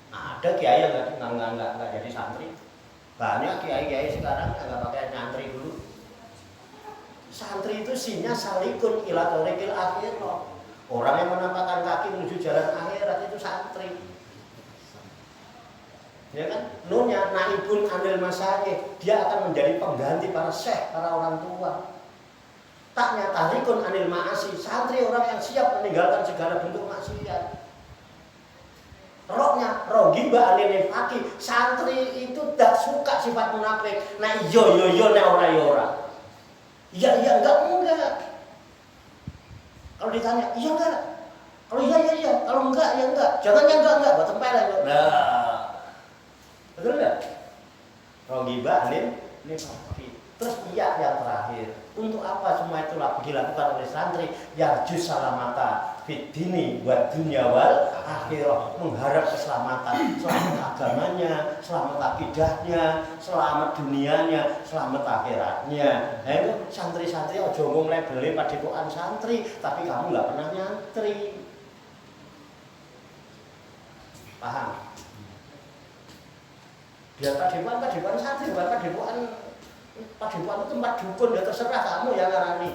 Ada kiai yang nggak jadi santri. Banyak kiai-kiai sekarang nggak pakai nyantri dulu. Santri itu sinya salikun ila thoriqil akhirah. Orang yang menampakkan kaki menuju jalan akhirat itu santri. Ya kan? Nunnya naibun anil masyayikh, dia akan menjadi pengganti para syekh, para orang tua. Taknya tarikun anil ma'asi, santri orang yang siap meninggalkan segala bentuk maksiat. Roknya rogiba anil nifaki, santri itu tak suka sifat munafik. Nah yo nek ora. Iya enggak. Kalau ditanya iya enggak. Kalau iya. Kalau enggak ya enggak. Jangan yang enggak buat tempeleng. Nah. Betul enggak? Rogiba anil nifaki. Terus iya yang terakhir. Untuk apa semua itu dilakukan oleh santri? Yarjus salamata fid dini wa dunya wal akhirah, mengharap keselamatan, selamat agamanya, selamat akidahnya, selamat dunianya, selamat akhiratnya. Nah itu santri-santri ojo ngomong labelnya padepokan santri, tapi kamu nggak pernah nyantri. Paham? Biar padepokan santri, bukan padepokan itu tempat dukun, ya terserah kamu yang ngarani.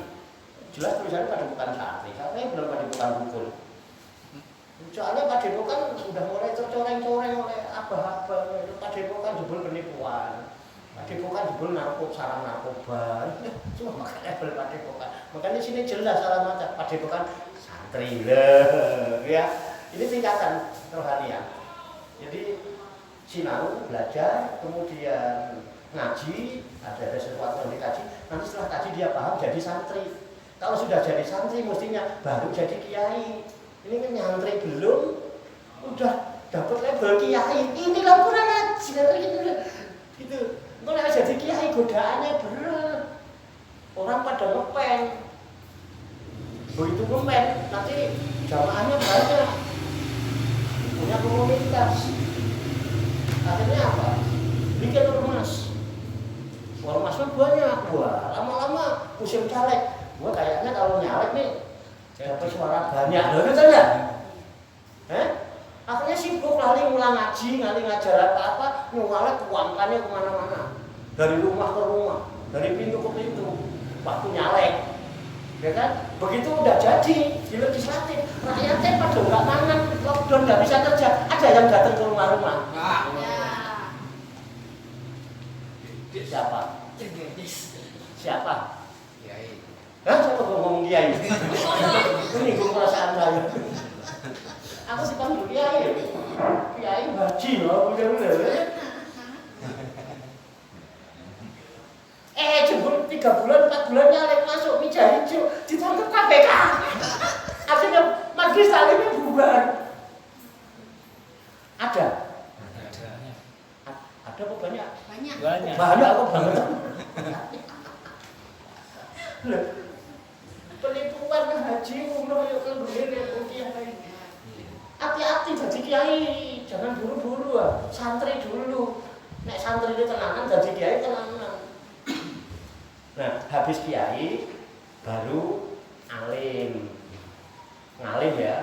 Jelas tulisannya padepokan santri, katanya belum padepokan dukun. Soalnya padepokan sudah mulai tercoreng-coreng oleh abah-abah. Padepokan jebol penipuan, padepokan jebol sarang narkoba. Cuma pakai label padepokan. Makanya sini jelas alamatnya padepokan santri lah. Ya, ini tingkatan rohaniah. Jadi sinau, belajar, kemudian ngaji, ada sesuatu yang dikaji, nanti setelah kaji dia paham jadi santri. Kalau sudah jadi santri mestinya baru jadi kiai. Ini kan nyantri belum, udah dapat label kiai. Inilah kurang ajar gitu. Kalau jadi kiai godaannya berat. Orang pada ngepen. Begitu ngepen, nanti jamaahnya banyak, punya komunitas. Akhirnya apa? Bikin ormas. Ormasnya banyak, wah lama-lama musim caleg. Gua kayaknya kalau nyalek nih dapat suara banyak, loh gitu ya? Akhirnya sibuk lali ngulang ngaji, lali ngajar apa-apa, nyalek uangkannya kemana-mana. Dari rumah ke rumah, dari pintu ke pintu, waktu nyalek. Ya kan? Begitu udah jadi di legislatif, rakyatnya pada nggak mangan, lockdown nggak bisa kerja, ada yang datang ke rumah-rumah. Siapa? Kiai. Hah? Siapa ngomong kiai? Ini gue perasaan saya. Aku dipanggil kiai. Kiai baji loh, udah. Jebul 3 bulan, 4 bulan nyalek masuk meja hijau, ditangkap KPK. Akhirnya majelis taklimnya bubar. Ada apa banyak? Banyak apa banget? Penipuan haji umroh yuk kan begini kiai. Hati-hati jadi kiai, jangan buru-buru santri dulu. Nek santri itu tenanan jadi kiai tenanan. Nah, habis kiai baru alim. ngalim ya.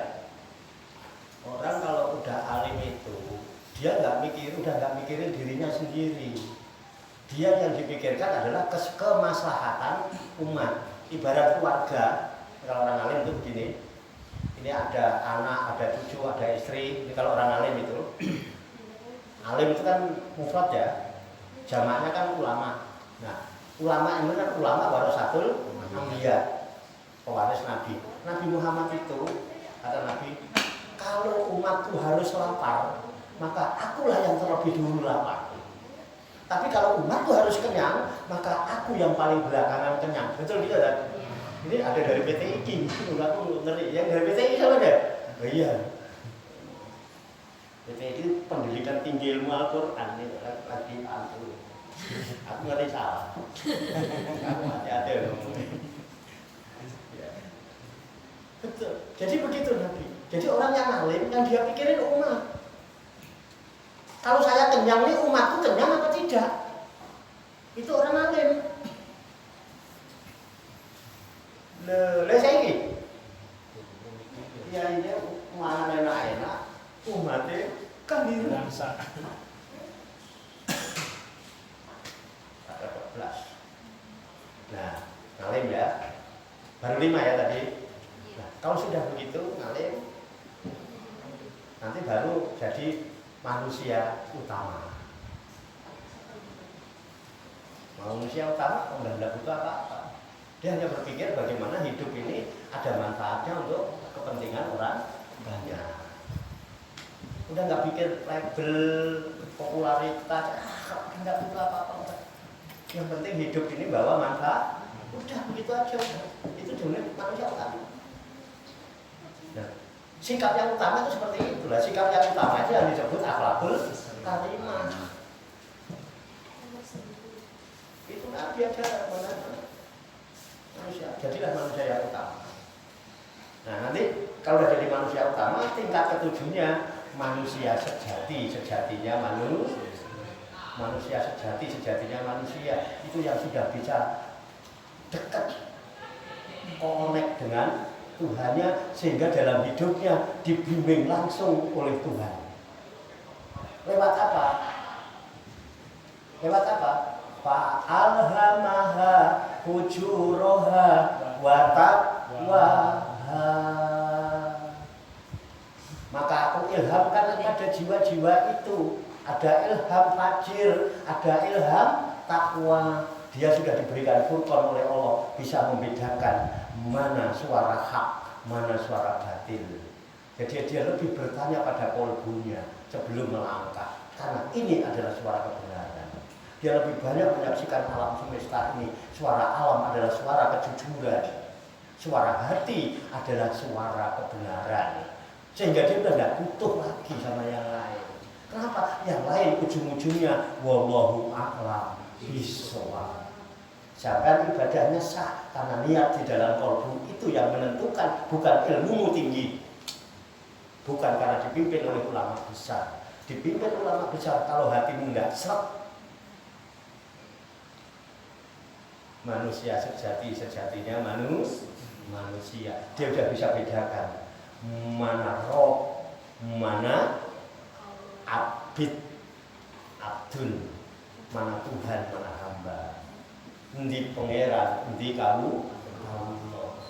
Orang kalau udah alim itu dia udah nggak mikirin dirinya sendiri. Dia yang dipikirkan adalah kemaslahatan umat. Ibarat keluarga, kalau orang alim itu begini. Ini ada anak, ada cucu, ada istri. Ini kalau orang alim itu, alim itu kan mufrad ya, jamaknya kan ulama. Nah, ulama ini kan ulama warasatul anbiya, pewaris Nabi. Nabi Muhammad itu kata Nabi, kalau umatku harus lapar, maka akulah yang terlebih dulu lapar. Tapi kalau umatku harus kenyang, maka aku yang paling belakangan kenyang. Betul gitu kan? Ini ada dari PTI, aku ngerti. Yang dari PTI siapa ada? Oh iya. PTI itu pendidikan tinggi ilmu Al-Quran ini lagi aku. Aku ngerti salah. Aku hati-hati ngomongnya. Betul. Jadi begitu Nabi. Jadi orang yang alim yang dia pikirin umat. Kalau saya kenyang nih umatku kenyang apa tidak? Itu orang alim. Lah saya ini. Ya ini mana enak-enak umatnya kan dirasa. Ada 14. Nah, ngalim ya. Baru 5 ya tadi. Nah, kalau sudah begitu ngalim, nanti baru jadi manusia utama. Manusia utama enggak butuh apa-apa. Dia hanya berpikir bagaimana hidup ini ada manfaatnya untuk kepentingan orang banyak. Udah nggak pikir label, popularitas, nggak butuh apa-apa. Yang penting hidup ini bawa manfaat. Udah begitu aja. Itu jumlah manusia utama. Nah, sikap yang utama itu seperti itulah. Sikap yang utama itu yang disebut akhlakul karimah. Itu Nabi aja manusia. Jadilah manusia yang utama. Nah nanti kalau sudah jadi manusia utama, tingkat ketujuhnya manusia sejatinya manusia sejatinya manusia. Itu yang sudah bisa dekat, connect dengan Tuhannya sehingga dalam hidupnya dibimbing langsung oleh Tuhan. Lewat apa? Lewat apa? Fa'alhamaha fujuraha wa taqwaha. Maka aku ilhamkan kepada jiwa-jiwa itu. Ada ilham fajir, ada ilham takwa. Dia sudah diberikan furqan oleh Allah, bisa membedakan mana suara hak, mana suara batil. Jadi dia lebih bertanya pada kolbunya sebelum melangkah. Karena ini adalah suara kebenaran. Dia lebih banyak menyaksikan alam semesta ini. Suara alam adalah suara kejujuran. Suara hati adalah suara kebenaran. Sehingga dia sudah tidak butuh lagi sama yang lain. Kenapa? Yang lain ujung-ujungnya wallahu a'lam bishawab. Jangan ibadahnya sah karena niat di dalam kolbu itu yang menentukan, bukan ilmu tinggi. Bukan karena dipimpin oleh ulama besar. Dipimpin ulama besar kalau hatimu tidak seret. Manusia sejatinya manusia. Dia sudah bisa bedakan mana roh, mana abid, abdul, mana Tuhan, mana hamba. Endi pangeran, endi kamu,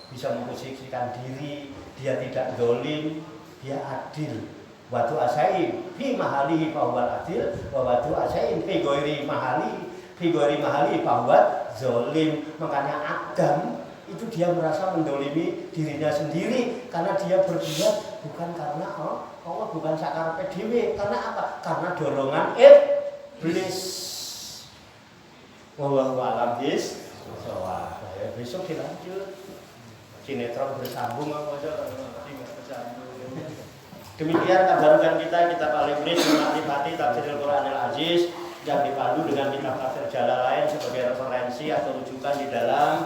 bisa memposisikan diri. Dia tidak zalim, dia adil. Watu asai fi mahalihi fahuwal adil, wa watu asai fi ghairi mahali fahuwal zalim. Makanya Adam itu dia merasa mendolimi dirinya sendiri karena dia berbuat bukan karena Allah, bukan sakarepe dhewe. Karena apa? Karena dorongan iblis. Wallahu a'lam bishawab. Besok dilanjut. Sinetron bersambung apa aja Demikian tabarukan kita Al-Iblis Ma'rifati Tafsirul Quranil Aziz yang dipandu dengan kitab tafsir Jalalain sebagai referensi atau rujukan di dalam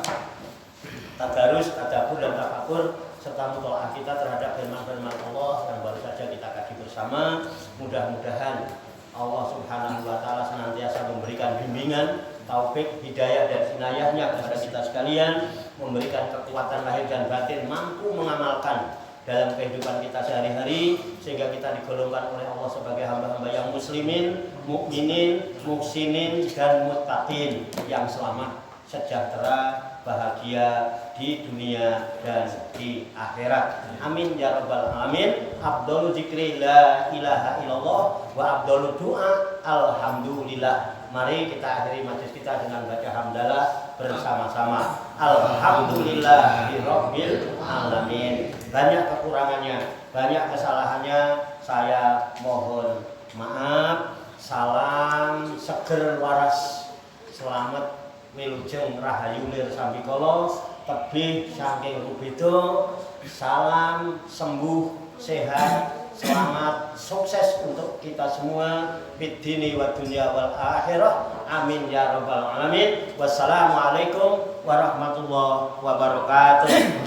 tadarus, tadabbur dan tafakur serta mutolaah kita terhadap firman-firman Allah yang baru saja kita kaji bersama. Mudah-mudahan Allah Subhanahu wa taala senantiasa memberikan bimbingan, taufik, hidayah dan inayahnya kepada kita sekalian, memberikan kekuatan lahir dan batin mampu mengamalkan dalam kehidupan kita sehari-hari, sehingga kita digolongkan oleh Allah sebagai hamba-hamba yang muslimin, mukminin, muhsinin, dan muttaqin yang selamat, sejahtera, bahagia di dunia dan di akhirat. Amin ya rabbal alamin. Afdhalu dzikri la ilaha illallah wa afdhalu doa alhamdulillah. Mari kita akhiri majelis kita dengan baca hamdalah bersama-sama. Alhamdulillahirabbil alamin. Banyak kekurangannya, banyak kesalahannya, saya mohon maaf. Salam seger waras, selamat wilujeng rahayu lir sambikala, tebih saking rubedo. Salam sembuh, sehat, selamat, sukses untuk kita semua fid dini wa dunya wal akhirah. Amin ya rabbal alamin. Wassalamualaikum warahmatullahi wabarakatuh.